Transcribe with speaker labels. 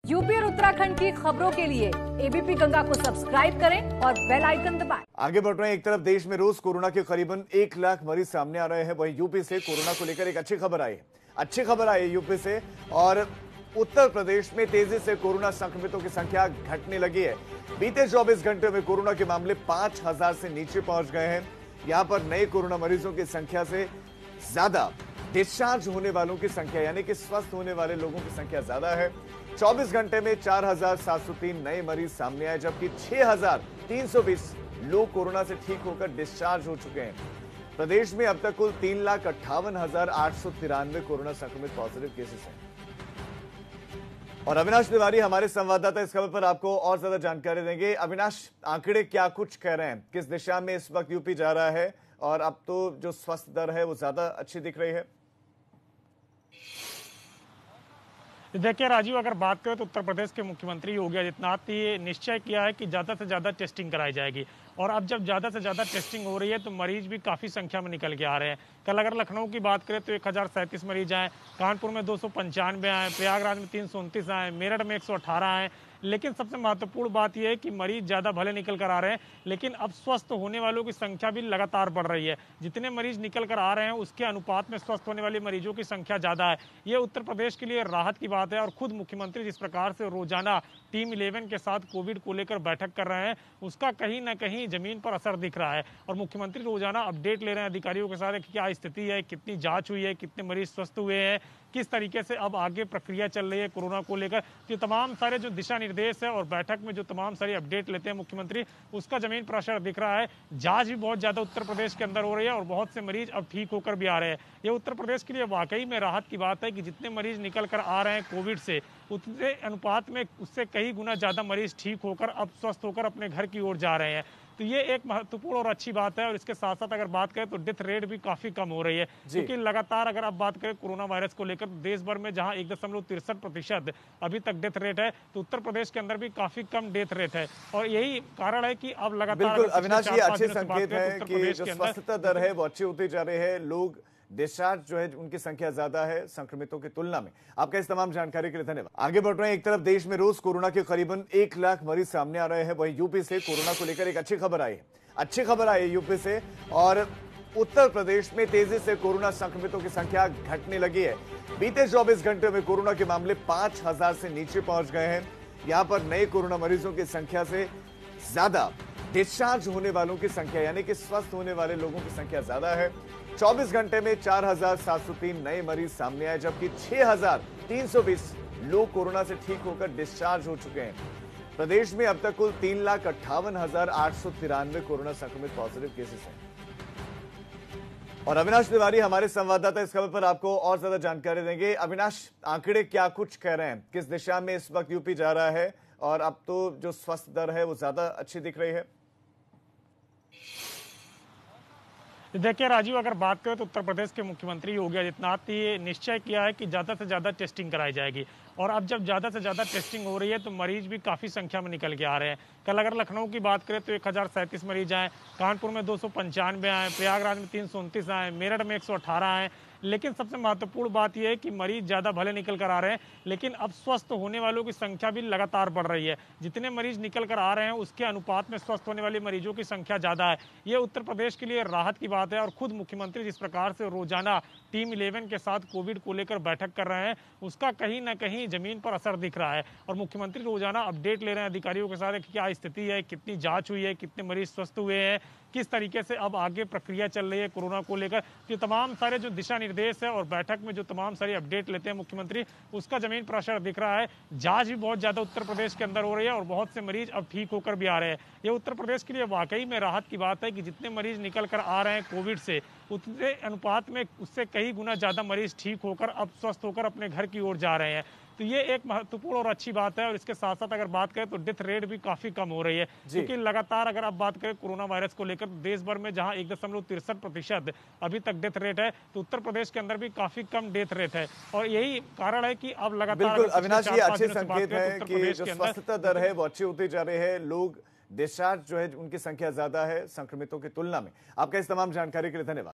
Speaker 1: UP और उत्तराखंड की खबरों के लिए एबीपी गंगा को सब्सक्राइब करें और बेल आइकन दबाएं।
Speaker 2: आगे बढ़ रहे हैं। एक तरफ देश में रोज कोरोना के करीबन 1 लाख मरीज सामने आ रहे हैं, वहीं यूपी से कोरोना को लेकर एक अच्छी खबर आई है यूपी से। और उत्तर प्रदेश में तेजी से कोरोना संक्रमितों की संख्या घटने लगी है। बीते 24 घंटे में कोरोना के मामले 5000 से नीचे पहुंच गए हैं। यहां पर नए कोरोना मरीजों की संख्या से ज्यादा डिस्चार्ज होने वालों की संख्या यानी कि स्वस्थ होने वाले लोगों की संख्या ज्यादा है। 24 घंटे में 4703 नए मरीज सामने आए, जबकि 6320 लोग कोरोना से ठीक होकर डिस्चार्ज हो चुके हैं। प्रदेश में अब तक कुल 3,58,893 कोरोना संक्रमित पॉजिटिव केसेस हैं। और अविनाश तिवारी हमारे संवाददाता इस खबर पर आपको और ज्यादा जानकारी देंगे। अविनाश, आंकड़े क्या कुछ कह रहे हैं, किस दिशा में इस वक्त यूपी जा रहा है और अब तो जो स्वस्थ दर है वो ज्यादा अच्छी दिख रही है?
Speaker 3: देखिए राजीव, अगर बात करें तो उत्तर प्रदेश के मुख्यमंत्री योगी आदित्यनाथ ने निश्चय किया है कि ज़्यादा से ज़्यादा टेस्टिंग कराई जाएगी। और अब जब ज़्यादा से ज़्यादा टेस्टिंग हो रही है तो मरीज भी काफ़ी संख्या में निकल के आ रहे हैं। कल अगर लखनऊ की बात करें तो 1037 मरीज आए, कानपुर में 295 आए, प्रयागराज में 329 आए, मेरठ में 118 आए। लेकिन सबसे महत्वपूर्ण बात यह है कि मरीज ज़्यादा भले निकल कर आ रहे हैं, लेकिन अब स्वस्थ होने वालों की संख्या भी लगातार बढ़ रही है। जितने मरीज निकल कर आ रहे हैं उसके अनुपात में स्वस्थ होने वाले मरीजों की संख्या ज़्यादा है। ये उत्तर प्रदेश के लिए राहत की बात है। और खुद मुख्यमंत्री जिस प्रकार से रोजाना टीम 11 के साथ कोविड को लेकर बैठक कर रहे हैं, उसका कहीं ना कहीं जमीन पर असर दिख रहा है। और मुख्यमंत्री रोजाना अपडेट ले रहे हैं अधिकारियों के साथ कि क्या स्थिति है, कितनी जांच हुई है, कितने मरीज स्वस्थ हुए हैं, किस तरीके से अब आगे प्रक्रिया चल रही है कोरोना को लेकर। तो तमाम सारे जो दिशा निर्देश है और बैठक में जो तमाम सारी अपडेट लेते हैं मुख्यमंत्री, उसका जमीन पर असर दिख रहा है। जांच भी बहुत ज्यादा उत्तर प्रदेश के अंदर हो रही है और बहुत से मरीज अब ठीक होकर भी आ रहे हैं। ये उत्तर प्रदेश के लिए वाकई में राहत की बात है कि जितने मरीज निकल कर आ रहे हैं कोविड से, उतने अनुपात में उससे कई गुना ज्यादा मरीज ठीक होकर अब स्वस्थ होकर अपने घर की ओर जा रहे हैं। तो ये एक महत्वपूर्ण और अच्छी बात है। और इसके साथ साथ अगर बात करें तो डेथ रेट भी काफी कम हो रही है, क्योंकि लगातार अगर आप बात करें कोरोना वायरस को लेकर देश भर में जहां 1.63% अभी तक डेथ रेट है, तो उत्तर प्रदेश के अंदर भी काफी कम डेथ रेट है। और यही कारण है कि अब लगातार
Speaker 2: बिल्कुल अविनाश, ये अच्छे संकेत है कि जो स्वस्थता दर है वो अच्छी होती जा रही है। लोग डिस्चार्ज जो है उनकी संख्या ज्यादा है संक्रमितों की तुलना में। आपका इस तमाम जानकारी के लिए धन्यवाद। आगे बढ़ रहे हैं। एक तरफ देश में रोज कोरोना के करीबन 1 लाख मरीज सामने आ रहे हैं, वहीं यूपी से कोरोना को लेकर एक अच्छी खबर आई है यूपी से। और उत्तर प्रदेश में तेजी से कोरोना संक्रमितों की संख्या घटने लगी है। बीते 24 घंटे में कोरोना के मामले 5000 से नीचे पहुंच गए हैं। यहां पर नए कोरोना मरीजों की संख्या से ज्यादा डिस्चार्ज होने वालों की संख्या यानी कि स्वस्थ होने वाले लोगों की संख्या ज्यादा है। 24 घंटे में 4703 नए मरीज सामने आए, जबकि 6320 लोग कोरोना से ठीक होकर डिस्चार्ज हो चुके हैं। प्रदेश में अब तक कुल 3,58,893 कोरोना संक्रमित पॉजिटिव केसेस हैं। और अविनाश तिवारी हमारे संवाददाता इस खबर पर आपको और ज्यादा जानकारी देंगे। अविनाश, आंकड़े क्या कुछ कह रहे हैं, किस दिशा में इस वक्त यूपी जा रहा है और अब तो जो स्वस्थ दर है वो ज्यादा अच्छी दिख रही है?
Speaker 3: देखिए राजीव, अगर बात करें तो उत्तर प्रदेश के मुख्यमंत्री योगी आदित्यनाथ ने निश्चय किया है कि ज़्यादा से ज़्यादा टेस्टिंग कराई जाएगी। और अब जब ज़्यादा से ज़्यादा टेस्टिंग हो रही है तो मरीज भी काफ़ी संख्या में निकल के आ रहे हैं। कल अगर लखनऊ की बात करें तो 1037 मरीज आए, कानपुर में 295 आए, प्रयागराज में 329 आए, मेरठ में 118 आए। लेकिन सबसे महत्वपूर्ण बात यह है कि मरीज ज़्यादा भले निकल कर आ रहे हैं, लेकिन अब स्वस्थ होने वालों की संख्या भी लगातार बढ़ रही है। जितने मरीज निकल कर आ रहे हैं उसके अनुपात में स्वस्थ होने वाले मरीजों की संख्या ज़्यादा है। ये उत्तर प्रदेश के लिए राहत की बात है। और खुद मुख्यमंत्री जिस प्रकार से रोजाना टीम 11 के साथ कोविड को लेकर बैठक कर रहे हैं, उसका कहीं ना कहीं जमीन पर असर दिख रहा है। और मुख्यमंत्री रोजाना अपडेट ले रहे हैं अधिकारियों के साथ कि क्या स्थिति है, कितनी जांच हुई है, कितने मरीज स्वस्थ हुए हैं, किस तरीके से अब आगे प्रक्रिया चल रही है कोरोना को लेकर। तो तमाम सारे जो दिशा निर्देश है और बैठक में जो तमाम सारी अपडेट लेते हैं मुख्यमंत्री, उसका जमीन पर असर दिख रहा है। जांच भी बहुत ज्यादा उत्तर प्रदेश के अंदर हो रही है और बहुत से मरीज अब ठीक होकर भी आ रहे हैं। ये उत्तर प्रदेश के लिए वाकई में राहत की बात है कि जितने मरीज निकल कर आ रहे हैं कोविड से, उतने अनुपात में उससे कई गुना ज्यादा मरीज ठीक होकर अब स्वस्थ होकर अपने घर की ओर जा रहे हैं। तो ये एक महत्वपूर्ण और अच्छी बात है। और इसके साथ साथ अगर बात करें तो डेथ रेट भी काफी कम हो रही है, क्योंकि लगातार अगर आप बात करें कोरोना वायरस को लेकर देश भर में जहां 1.63% अभी तक डेथ रेट है, तो उत्तर प्रदेश के अंदर भी काफी कम डेथ रेट है। और यही कारण है कि अब लगातार
Speaker 2: बिल्कुल अविनाश, ये अच्छे संकेत है कि जो स्वस्थता दर है वो अच्छी होती जा रही है। लोग डिस्चार्ज जो है उनकी संख्या ज्यादा है संक्रमितों की तुलना में। आपका इस तमाम जानकारी के लिए धन्यवाद।